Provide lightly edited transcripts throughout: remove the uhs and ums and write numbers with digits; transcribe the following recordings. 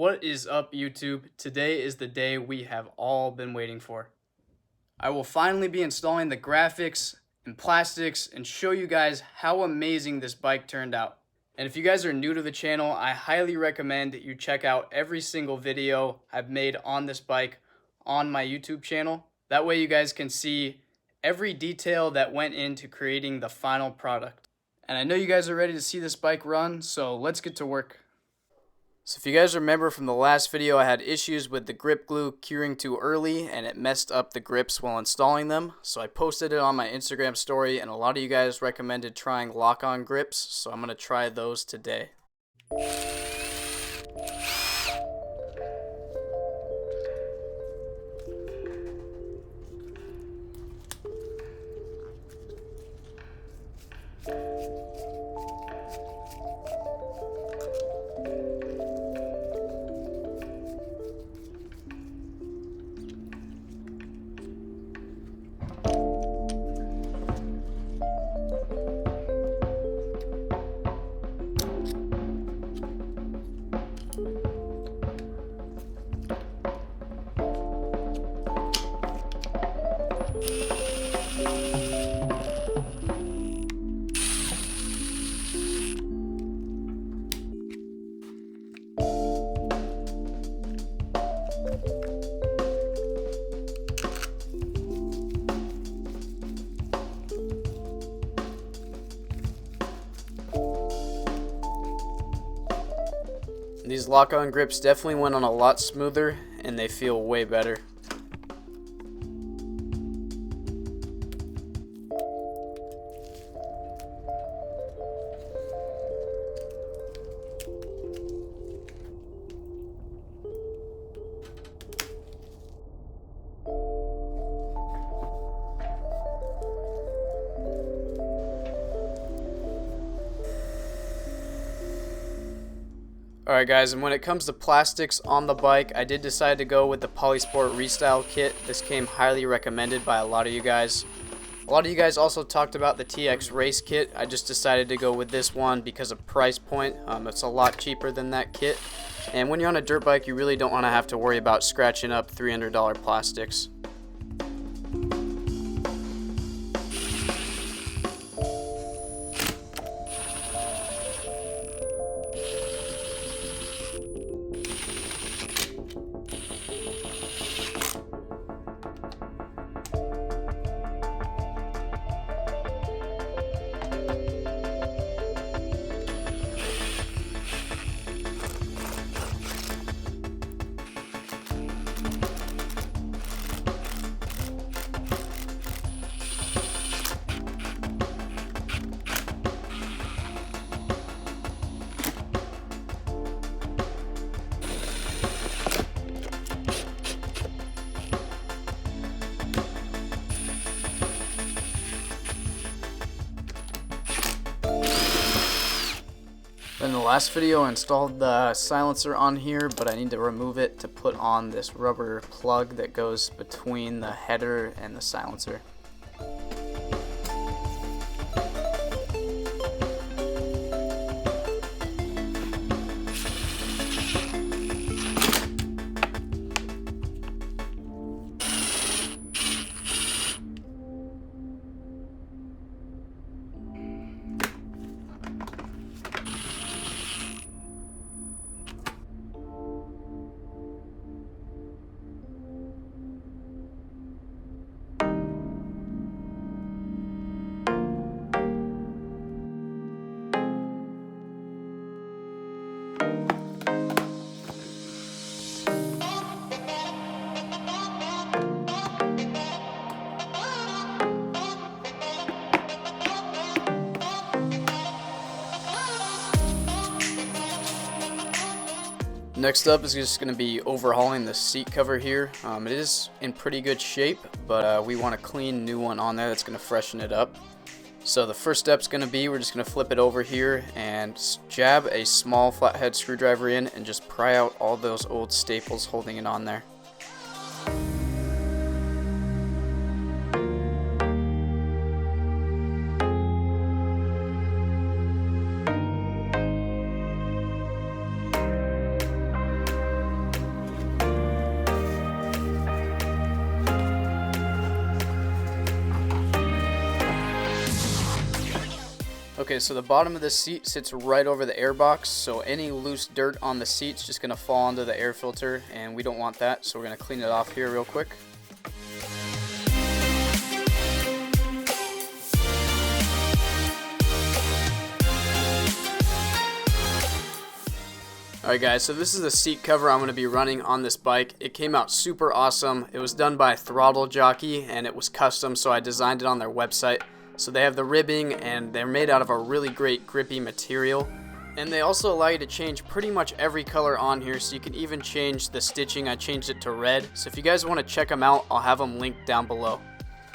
What is up, YouTube? Today is the day we have all been waiting for. I will finally be installing the graphics and plastics and show you guys how amazing this bike turned out. And if you guys are new to the channel, I highly recommend that you check out every single video I've made on this bike on my YouTube channel. That way you guys can see every detail that went into creating the final product. And I know you guys are ready to see this bike run, so let's get to work. So if you guys remember from the last video, I had issues with the grip glue curing too early and it messed up the grips while installing them. So I posted it on my Instagram story and a lot of you guys recommended trying lock-on grips, so I'm going to try those today. These lock-on grips definitely went on a lot smoother and they feel way better. Alright guys, and when it comes to plastics on the bike, I did decide to go with the Polysport Restyle kit. This came highly recommended by a lot of you guys. A lot of you guys also talked about the TX Race kit. I just decided to go with this one because of price point. It's a lot cheaper than that kit. And when you're on a dirt bike, you really don't want to have to worry about scratching up $300 plastics. In the last video I installed the silencer on here, but I need to remove it to put on this rubber plug that goes between the header and the silencer. Next up is just going to be overhauling the seat cover here. It is in pretty good shape, but we want a clean new one on there that's going to freshen it up. So the first step is going to be, we're just going to flip it over here and jab a small flathead screwdriver in and just pry out all those old staples holding it on there. Okay, so the bottom of the seat sits right over the air box, so any loose dirt on the seat's just going to fall into the air filter, and we don't want that, so we're going to clean it off here real quick. Alright guys, so this is the seat cover I'm going to be running on this bike. It came out super awesome. It was done by Throttle Jockey, and it was custom, so I designed it on their website. So they have the ribbing, and they're made out of a really great grippy material. And they also allow you to change pretty much every color on here, so you can even change the stitching. I changed it to red. So if you guys want to check them out, I'll have them linked down below.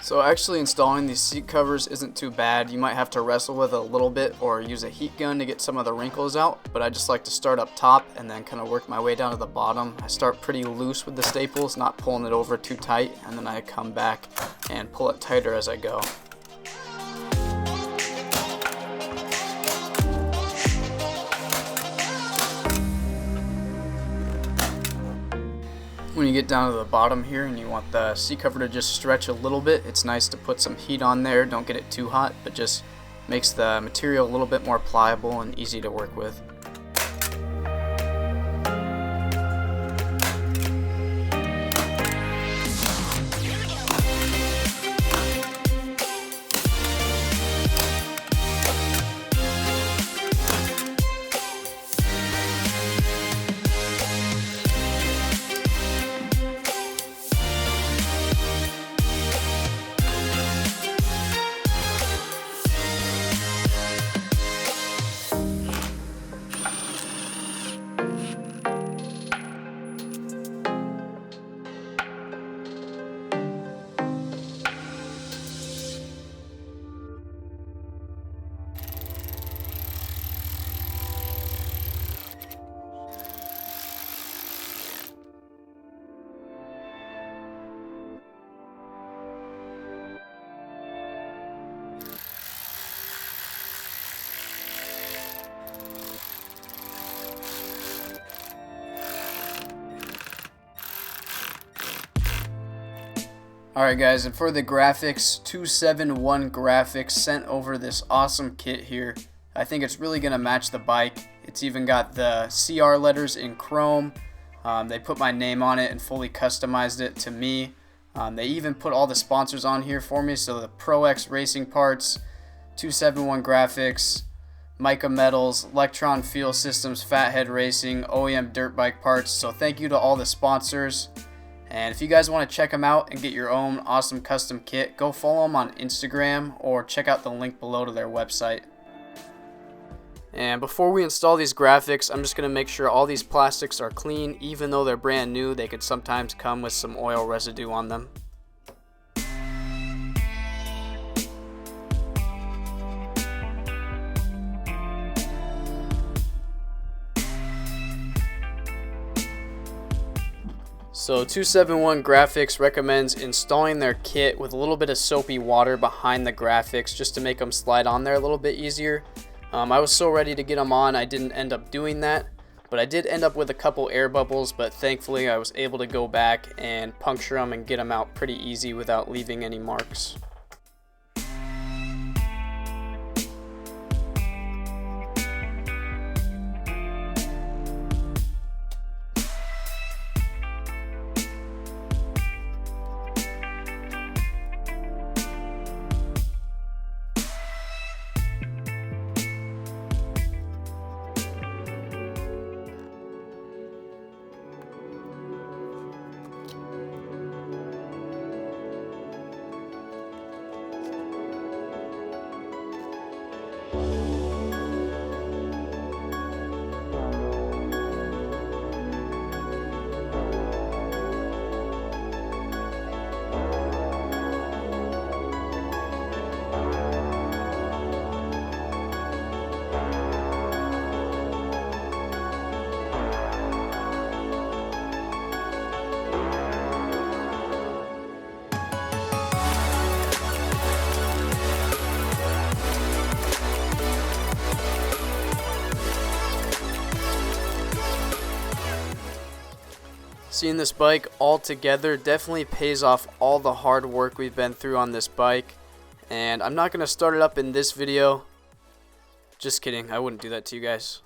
So actually installing these seat covers isn't too bad. You might have to wrestle with it a little bit or use a heat gun to get some of the wrinkles out, but I just like to start up top and then kind of work my way down to the bottom. I start pretty loose with the staples, not pulling it over too tight, and then I come back and pull it tighter as I go. When you get down to the bottom here and you want the seat cover to just stretch a little bit, it's nice to put some heat on there. Don't get it too hot, but just makes the material a little bit more pliable and easy to work with. Alright guys, and for the graphics, 271 Graphics sent over this awesome kit here. I think it's really going to match the bike. It's even got the CR letters in chrome. They put my name on it and fully customized it to me. They even put all the sponsors on here for me, so the Pro X Racing Parts, 271 Graphics, Mica Metals, Electron Fuel Systems, Fathead Racing, OEM Dirt Bike Parts. So thank you to all the sponsors. And if you guys want to check them out and get your own awesome custom kit, go follow them on Instagram or check out the link below to their website. And before we install these graphics, I'm just going to make sure all these plastics are clean. Even though they're brand new, they could sometimes come with some oil residue on them. So 271 Graphics recommends installing their kit with a little bit of soapy water behind the graphics just to make them slide on there a little bit easier. I was so ready to get them on, I didn't end up doing that, but I did end up with a couple air bubbles, but thankfully I was able to go back and puncture them and get them out pretty easy without leaving any marks. Seeing this bike all together definitely pays off all the hard work we've been through on this bike. And I'm not going to start it up in this video. Just kidding. I wouldn't do that to you guys.